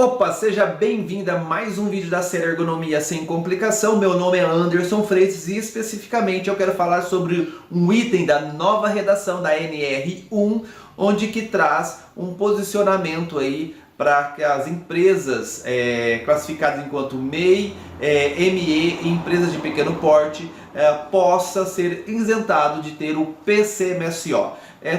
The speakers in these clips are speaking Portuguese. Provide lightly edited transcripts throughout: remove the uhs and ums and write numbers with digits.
Opa, seja bem-vindo a mais um vídeo da série Ergonomia Sem Complicação. Meu nome é Anderson Freitas e especificamente eu quero falar sobre um item da nova redação da NR1, onde que traz um posicionamento aí para que as empresas classificadas enquanto MEI, ME e empresas de pequeno porte possa ser isentado de ter o PCMSO.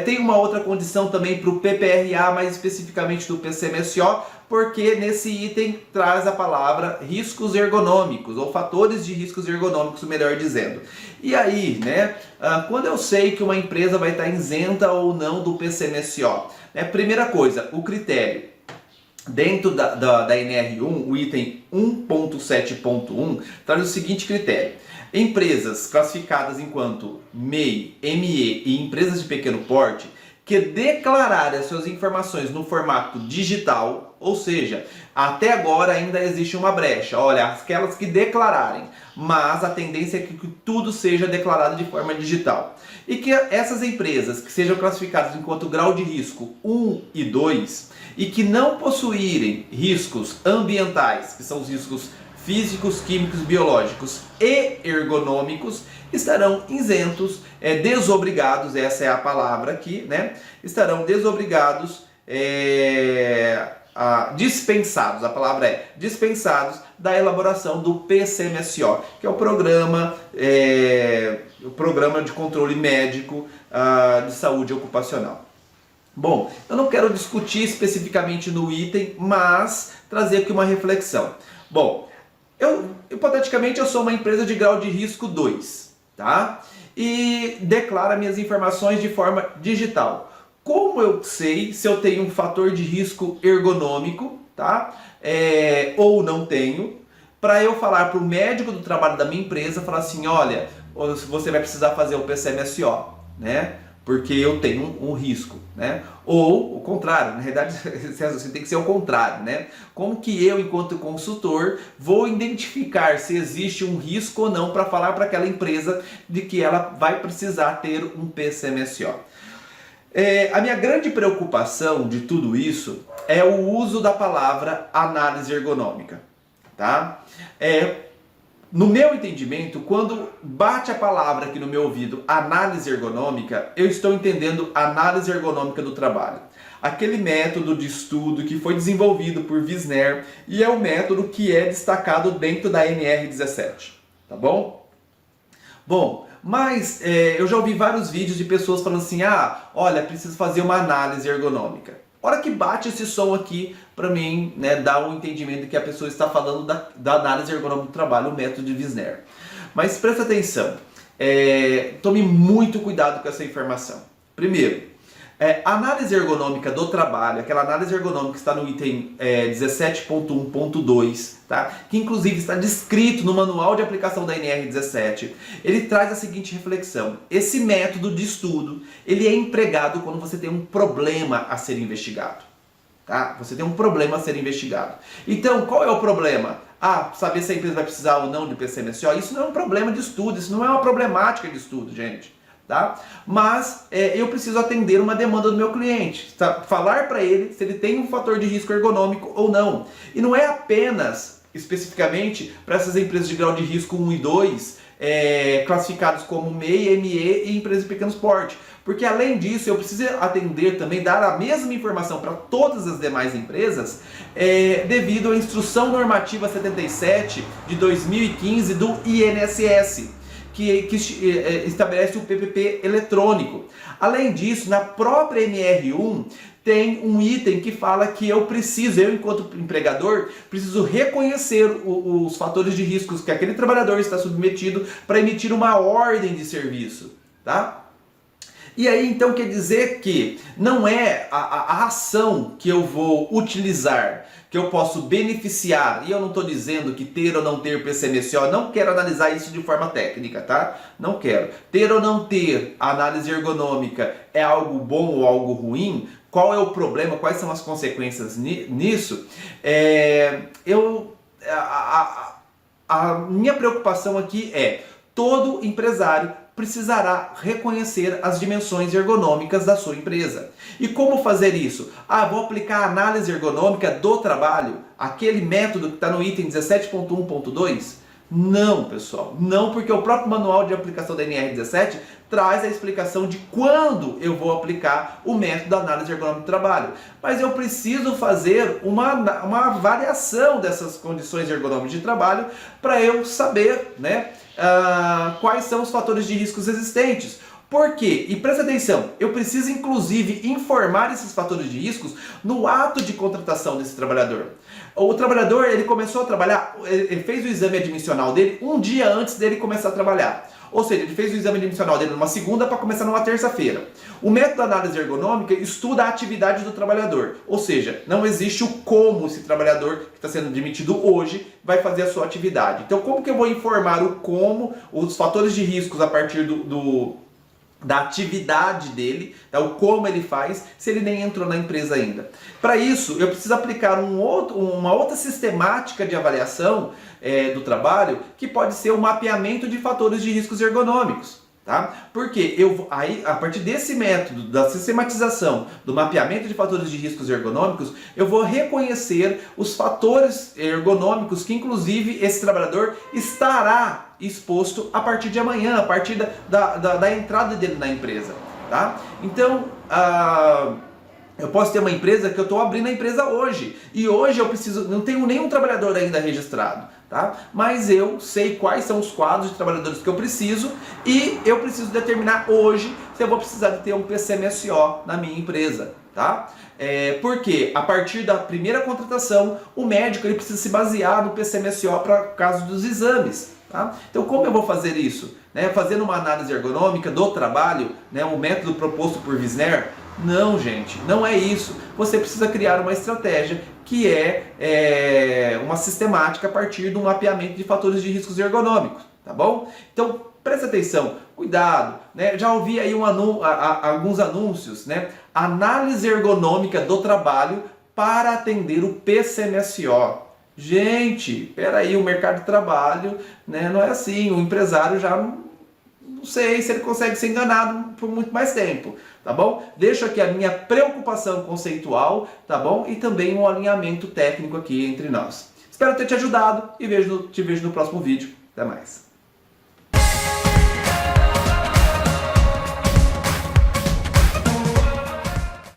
Tem uma outra condição também para o PPRA, mais especificamente do PCMSO, porque nesse item traz a palavra riscos ergonômicos, ou fatores de riscos ergonômicos, melhor dizendo. E aí, quando eu sei que uma empresa vai estar isenta ou não do PCMSO? Primeira coisa, o critério. Dentro da NR1, o item 1.7.1 traz o seguinte critério. Empresas classificadas enquanto MEI, ME e empresas de pequeno porte que declararem as suas informações no formato digital, ou seja, até agora ainda existe uma brecha, olha, aquelas que declararem, mas a tendência é que tudo seja declarado de forma digital. E que essas empresas que sejam classificadas enquanto grau de risco 1 e 2 e que não possuírem riscos ambientais, que são os riscos físicos, químicos, biológicos e ergonômicos, estarão isentos, desobrigados, essa é a palavra aqui, estarão desobrigados, dispensados, a palavra é dispensados da elaboração do PCMSO, que é o programa de controle médico de saúde ocupacional. Bom, eu não quero discutir especificamente no item, mas trazer aqui uma reflexão. Bom, hipoteticamente eu sou uma empresa de grau de risco 2, tá? E declaro minhas informações de forma digital. Como eu sei se eu tenho um fator de risco ergonômico, tá? Ou não tenho, para eu falar para o médico do trabalho da minha empresa, falar assim, olha, você vai precisar fazer o PCMSO, porque eu tenho um risco, Ou o contrário, na realidade você tem que ser o contrário, Como que eu, enquanto consultor, vou identificar se existe um risco ou não para falar para aquela empresa de que ela vai precisar ter um PCMSO? A minha grande preocupação de tudo isso é o uso da palavra análise ergonômica, tá? No meu entendimento, quando bate a palavra aqui no meu ouvido, análise ergonômica, eu estou entendendo análise ergonômica do trabalho. Aquele método de estudo que foi desenvolvido por Wisner e é o método que é destacado dentro da NR17, tá bom? Bom, mas eu já ouvi vários vídeos de pessoas falando assim, olha, preciso fazer uma análise ergonômica. A hora que bate esse som aqui, para mim, dá um entendimento de que a pessoa está falando da análise ergonômica do trabalho, o método de Wisner. Mas presta atenção, tome muito cuidado com essa informação. Primeiro, análise ergonômica do trabalho, aquela análise ergonômica que está no item 17.1.2, tá? Que inclusive está descrito no manual de aplicação da NR17, ele traz a seguinte reflexão: esse método de estudo, ele é empregado quando você tem um problema a ser investigado, tá? Você tem um problema a ser investigado. Então, qual é o problema? Saber se a empresa vai precisar ou não de PCMSO, isso não é um problema de estudo, isso não é uma problemática de estudo, gente. Tá? Mas eu preciso atender uma demanda do meu cliente, tá? Falar para ele se ele tem um fator de risco ergonômico ou não. E não é apenas, especificamente, para essas empresas de grau de risco 1 e 2, classificados como MEI, ME e empresas de pequeno porte. Porque além disso, eu preciso atender também, dar a mesma informação para todas as demais empresas, devido à Instrução Normativa 77 de 2015 do INSS. Que estabelece o PPP eletrônico. Além disso, na própria NR1 tem um item que fala que eu enquanto empregador, preciso reconhecer os fatores de riscos que aquele trabalhador está submetido para emitir uma ordem de serviço, tá? E aí então quer dizer que não é a ação que eu vou utilizar, que eu posso beneficiar, e eu não estou dizendo que ter ou não ter PCMSO, não quero analisar isso de forma técnica, tá? Não quero. Ter ou não ter análise ergonômica é algo bom ou algo ruim? Qual é o problema? Quais são as consequências nisso? A minha preocupação aqui é todo empresário precisará reconhecer as dimensões ergonômicas da sua empresa. E como fazer isso? Vou aplicar a análise ergonômica do trabalho, aquele método que está no item 17.1.2? Não, pessoal, não, porque o próprio manual de aplicação da NR17 traz a explicação de quando eu vou aplicar o método da análise ergonômica do trabalho. Mas eu preciso fazer uma variação dessas condições ergonômicas de trabalho para eu saber, né, quais são os fatores de riscos existentes. Por quê? E presta atenção, eu preciso inclusive informar esses fatores de riscos no ato de contratação desse trabalhador. O trabalhador, ele começou a trabalhar, ele fez o exame admissional dele um dia antes dele começar a trabalhar. Ou seja, ele fez o exame admissional dele numa segunda para começar numa terça-feira. O método da análise ergonômica estuda a atividade do trabalhador. Ou seja, não existe o como esse trabalhador que está sendo demitido hoje vai fazer a sua atividade. Então, como que eu vou informar o como, os fatores de riscos a partir da atividade dele, o como ele faz, se ele nem entrou na empresa ainda. Para isso, eu preciso aplicar uma outra sistemática de avaliação do trabalho, que pode ser o mapeamento de fatores de riscos ergonômicos. Tá? Porque a partir desse método da sistematização do mapeamento de fatores de riscos ergonômicos, eu vou reconhecer os fatores ergonômicos que inclusive esse trabalhador estará exposto a partir de amanhã, a partir da entrada dele na empresa. Tá? Então, eu posso ter uma empresa que eu estou abrindo a empresa hoje. E hoje não tenho nenhum trabalhador ainda registrado. Tá? Mas eu sei quais são os quadros de trabalhadores que eu preciso e eu preciso determinar hoje se eu vou precisar de ter um PCMSO na minha empresa. Tá? Porque a partir da primeira contratação, o médico ele precisa se basear no PCMSO para caso dos exames. Tá? Então, como eu vou fazer isso? Fazendo uma análise ergonômica do trabalho, o método proposto por Wisner? Não, gente, não é isso. Você precisa criar uma estratégia que é uma sistemática a partir do mapeamento de fatores de riscos ergonômicos, tá bom? Então, presta atenção, cuidado, Já ouvi aí alguns anúncios, Análise ergonômica do trabalho para atender o PCMSO. Gente, peraí, o mercado de trabalho, não é assim, o empresário já não sei se ele consegue ser enganado por muito mais tempo, tá bom? Deixo aqui a minha preocupação conceitual, tá bom? E também um alinhamento técnico aqui entre nós. Espero ter te ajudado e te vejo no próximo vídeo. Até mais.